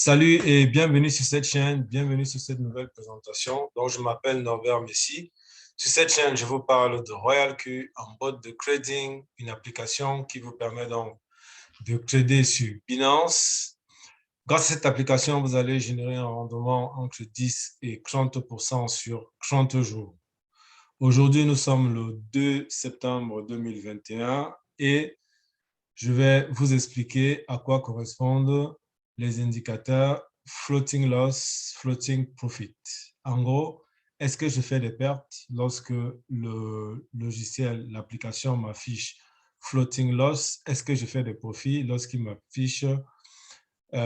Salut et bienvenue sur cette chaîne, bienvenue sur cette nouvelle présentation. Donc, je m'appelle Norbert Messi. Sur cette chaîne, je vous parle de RoyalQ, un bot de trading, une application qui vous permet donc de trader sur Binance. Grâce à cette application, vous allez générer un rendement entre 10 et 30% sur 30 jours. Aujourd'hui, nous sommes le 2 septembre 2021 et je vais vous expliquer à quoi correspondent les indicateurs floating loss, floating profit. En gros, est-ce que je fais des pertes lorsque le logiciel, l'application m'affiche floating loss? Est-ce que je fais des profits lorsqu'il m'affiche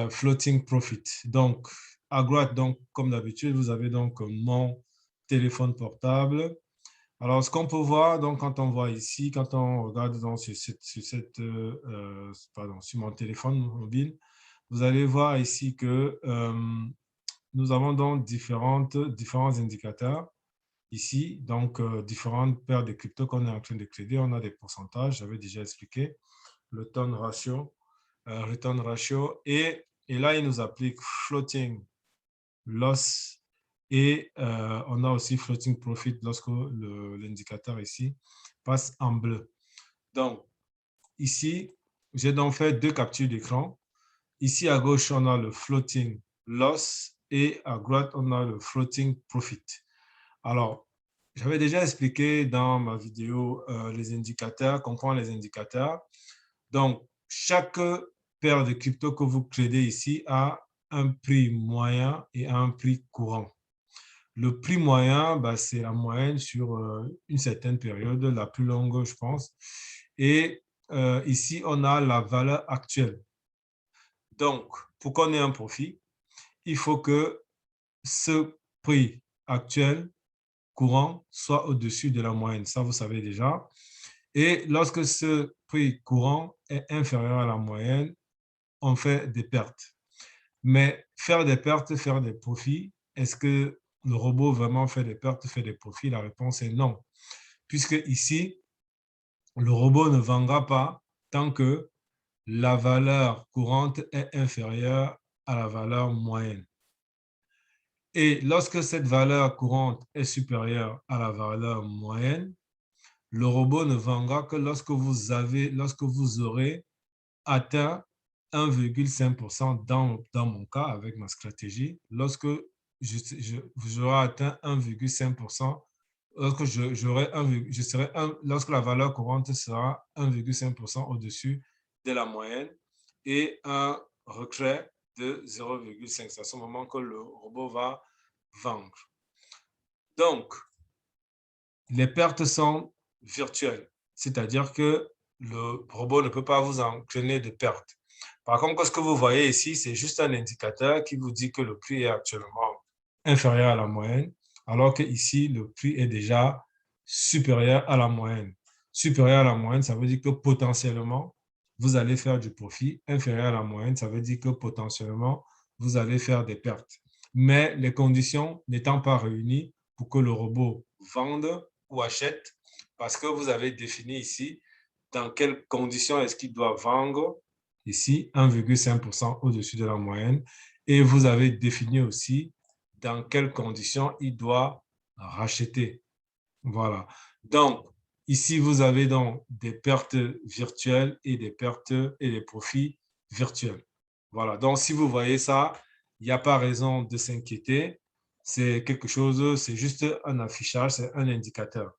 floating profit? Donc, à droite, donc, comme d'habitude, vous avez donc mon téléphone portable. Alors, ce qu'on peut voir, donc, quand on voit ici, quand on regarde donc, sur mon téléphone mobile, vous allez voir ici que nous avons donc différents indicateurs ici, donc différentes paires de cryptos qu'on est en train de trader. On a des pourcentages, j'avais déjà expliqué, le return ratio, et là, il nous applique floating loss et on a aussi floating profit lorsque l'indicateur ici passe en bleu. Donc, ici, j'ai donc fait deux captures d'écran. Ici, à gauche, on a le floating loss et à droite, on a le floating profit. Alors, j'avais déjà expliqué dans ma vidéo les indicateurs, comprendre les indicateurs. Donc, chaque paire de crypto que vous tradez ici a un prix moyen et un prix courant. Le prix moyen, bah, c'est la moyenne sur une certaine période, la plus longue, je pense. Et ici, on a la valeur actuelle. Donc, pour qu'on ait un profit, il faut que ce prix actuel courant soit au-dessus de la moyenne. Ça, vous savez déjà. Et lorsque ce prix courant est inférieur à la moyenne, on fait des pertes. Mais faire des pertes, faire des profits, est-ce que le robot vraiment fait des pertes, fait des profits? La réponse est non. Puisque ici, le robot ne vendra pas tant que la valeur courante est inférieure à la valeur moyenne. Et lorsque cette valeur courante est supérieure à la valeur moyenne, le robot ne vendra que lorsque vous aurez atteint 1,5% dans mon cas avec ma stratégie. Lorsque j'aurai atteint 1,5%, lorsque la valeur courante sera 1,5% au-dessus de la moyenne et un retrait de 0,5. C'est à ce moment que le robot va vendre. Donc, les pertes sont virtuelles, c'est-à-dire que le robot ne peut pas vous entraîner de pertes. Par contre, ce que vous voyez ici, c'est juste un indicateur qui vous dit que le prix est actuellement inférieur à la moyenne, alors que ici, le prix est déjà supérieur à la moyenne. Supérieur à la moyenne, ça veut dire que potentiellement, vous allez faire du profit. Inférieur à la moyenne, ça veut dire que potentiellement, vous allez faire des pertes. Mais les conditions n'étant pas réunies pour que le robot vende ou achète, parce que vous avez défini ici dans quelles conditions est-ce qu'il doit vendre, ici 1,5% au-dessus de la moyenne, et vous avez défini aussi dans quelles conditions il doit racheter. Voilà. Donc, ici, vous avez donc des pertes virtuelles et des pertes et des profits virtuels. Voilà. Donc, si vous voyez ça, il n'y a pas raison de s'inquiéter. C'est quelque chose, c'est juste un affichage, c'est un indicateur.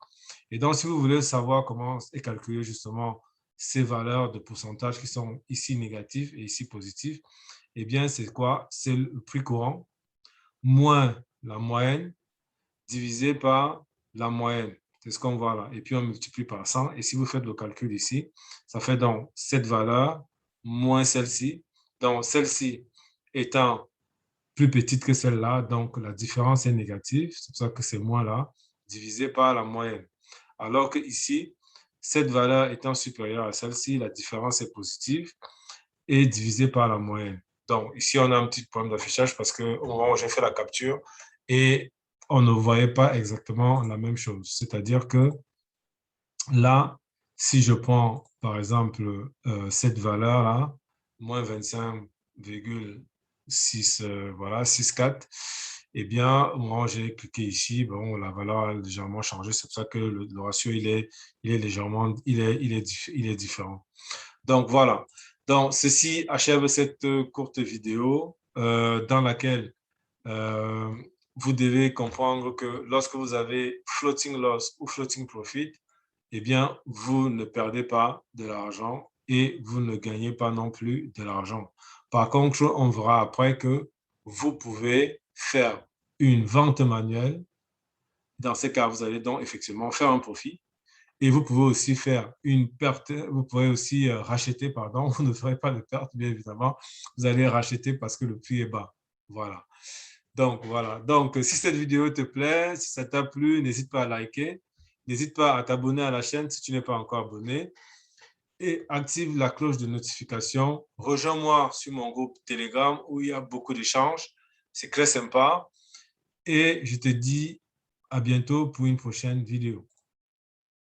Et donc, si vous voulez savoir comment est calculé justement ces valeurs de pourcentage qui sont ici négatives et ici positives, eh bien, c'est quoi? C'est le prix courant moins la moyenne divisé par la moyenne. C'est ce qu'on voit là. Et puis, on multiplie par 100. Et si vous faites le calcul ici, ça fait donc cette valeur moins celle-ci. Donc, celle-ci étant plus petite que celle-là, donc la différence est négative. C'est pour ça que c'est moins là, divisé par la moyenne. Alors que ici, cette valeur étant supérieure à celle-ci, la différence est positive et divisé par la moyenne. Donc, ici, on a un petit problème d'affichage parce qu'au moment où j'ai fait la capture, et on ne voyait pas exactement la même chose. C'est-à-dire que là, si je prends, par exemple, cette valeur-là, moins 25,5 6, voilà, 6,4. Eh bien, moi, j'ai cliqué ici. Bon, la valeur a légèrement changé. C'est pour ça que le ratio, il est légèrement, il est différent. Donc, voilà. Donc, ceci achève cette courte vidéo dans laquelle vous devez comprendre que lorsque vous avez floating loss ou floating profit, eh bien, vous ne perdez pas de l'argent et vous ne gagnez pas non plus de l'argent. Par contre, on verra après que vous pouvez faire une vente manuelle. Dans ce cas, vous allez donc effectivement faire un profit. Et vous pouvez aussi faire une perte, vous pouvez aussi racheter, pardon, vous ne ferez pas de perte, bien évidemment. Vous allez racheter parce que le prix est bas. Voilà. Donc, voilà. Donc, si cette vidéo te plaît, si ça t'a plu, n'hésite pas à liker. N'hésite pas à t'abonner à la chaîne si tu n'es pas encore abonné. Et active la cloche de notification. Rejoins-moi sur mon groupe Telegram où il y a beaucoup d'échanges. C'est très sympa. Et je te dis à bientôt pour une prochaine vidéo.